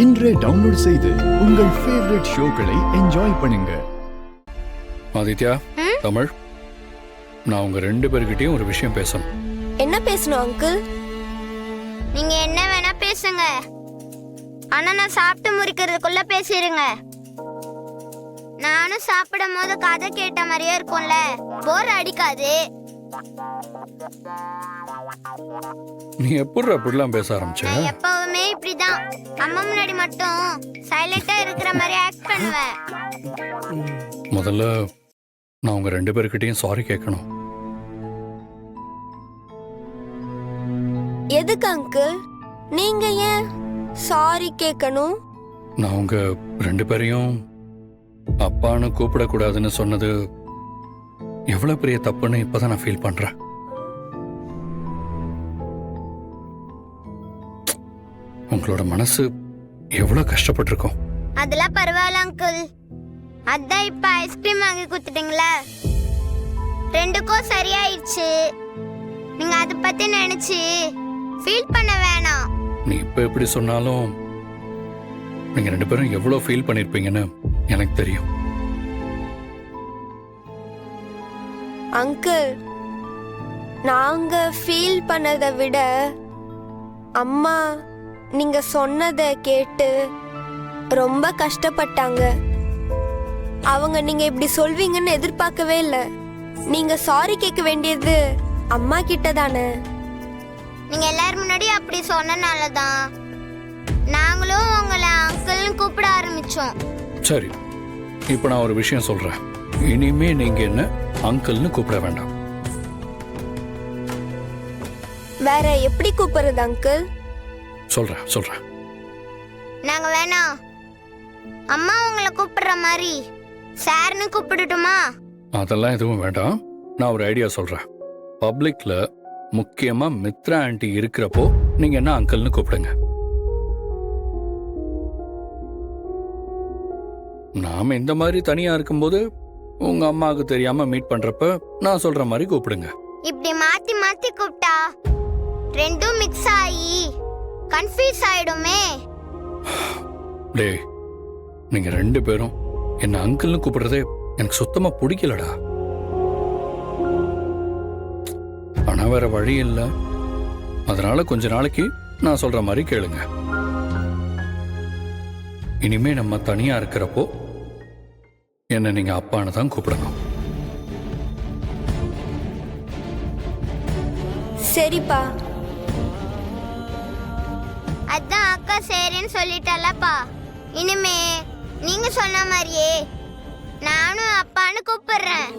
இன்றே டவுன்லோட் செய்து உங்கள் ஃபேவரட் ஷோக்களை என்ஜாய் பண்ணுங்க. ஆதித்யா, தமிழ், நான் உங்க ரெண்டு பேர்கிட்டயும் ஒரு விஷயம் பேசணும். என்ன பேசணும் அங்கிள்? நீங்க என்ன வேணா பேசுங்க, ஆனா நான் சாப்பிட்டு முடிக்கிறதுக்குள்ள பேசிடுங்க. நானும் சாப்பிடும் போது கதை கேட்ட மாதிரியே இருக்கும்ல, போர் அடிக்காது. நீ எப்படி அப்படிலாம் பேச ஆரம்பிச்ச? நான் எப்பவுமே இப்படிதான், அம்மா முன்னாடி மட்டும் சைலண்டா இருக்கிற மாதிரி ஆக்ட் பண்ணுவேன். முதல்ல நான் உங்க ரெண்டு பேர்கிட்டயும் சாரி கேட்கணும். எதுக்கு அங்கிள் நீங்க ஏன் சாரி கேட்கணும்? நான் உங்க ரெண்டு பேரையும் அப்பான்னு கூப்பிடக்கூடாதுன்னு சொன்னது எவ்வளவு பெரிய தப்புன்னு இப்பதான் நான் ஃபீல் பண்றேன். உங்களோட மனசு எவ்வளவு கஷ்டப்பட்டிருக்கும். அதெல்லாம் பரவாயில்ல அங்கிள், அதான் இப்ப ஐஸ்கிரீம் வாங்கி கொடுத்துட்டீங்களா, ரெண்டுக்கும் சரியாயிடுச்சு. நீங்க அதை பத்தி நினைச்சு ஃபீல் பண்ண வேணாம். நீ இப்ப எப்படி சொன்னாலும் நீங்க ரெண்டு பேரும் எவ்வளவு ஃபீல் பண்ணிருப்பீங்கன்னு எனக்கு தெரியும். அங்கிள், நாங்க ஃபீல் பண்ணதை விட அம்மா நீங்க சொன்னதை கேட்டு ரொம்ப கஷ்டப்பட்டாங்க. அவங்க நீங்க இப்படி சொல்வீங்கன்னு எதிர்பார்க்கவே இல்லை. நீங்க சாரி கேட்க வேண்டியது அம்மா கிட்ட தானே. நீங்க எல்லாரும் முன்னாடி அப்படி சொன்னனாலதான் நாங்களும் உங்களை அங்கிள்னு கூப்பிட ஆரம்பிச்சோம். சரி, இப்ப நான் ஒரு விஷயம் சொல்றேன். இனிமே நீங்க என்ன அங்கிள்னு கூப்பிட வேண்டாம். வேற எப்படி கூப்பிடுறது அங்கிள்? சொல்றேன். நாங்க வேணாம், அம்மா உங்களை கூப்பிடுற மாதிரி சார்னு கூப்பிடட்டுமா? அதெல்லாம் எதுவும் வேண்டாம். நான் ஒரு ஐடியா சொல்றேன். பப்ளிக்ல முக்கியமா மித்ரா ஆண்டி இருக்கிறப்போ நீங்க என்ன அங்கிள்னு கூப்பிடுங்க. நாம இந்த மாதிரி தனியா இருக்கும்போது உங்க அம்மாவுக்கு தெரியாம மீட் பண்றப்ப நான் சொல்ற மாதிரி கூப்பிடுங்க. இப்படி மாத்தி மாத்தி கூப்பிட்டா ரெண்டும் மிக்ஸ் ஆகி கன்ஃபியூஸ் ஆயிடுமே. டேய், நீங்க ரெண்டு பேரும் என்ன அங்கிள்னு கூப்பிடுறதே எனக்கு சுத்தமா பிடிக்கலடா. ஆனா வேற வழி இல்ல. அதனால கொஞ்ச நாளைக்கு நான் சொல்ற மாதிரி கேளுங்க. இனிமே நம்ம தனியா இருக்கிறப்போ என்ன நீங்க அப்பான்னு தான் கூப்பிடணும். சரிப்பா. அதான் அக்கா சரின்னு சொல்லிட்டாலப்பா. இனிமே நீங்க சொன்ன மாதிரியே நானும் அப்பான்னு கூப்பிடுறேன்.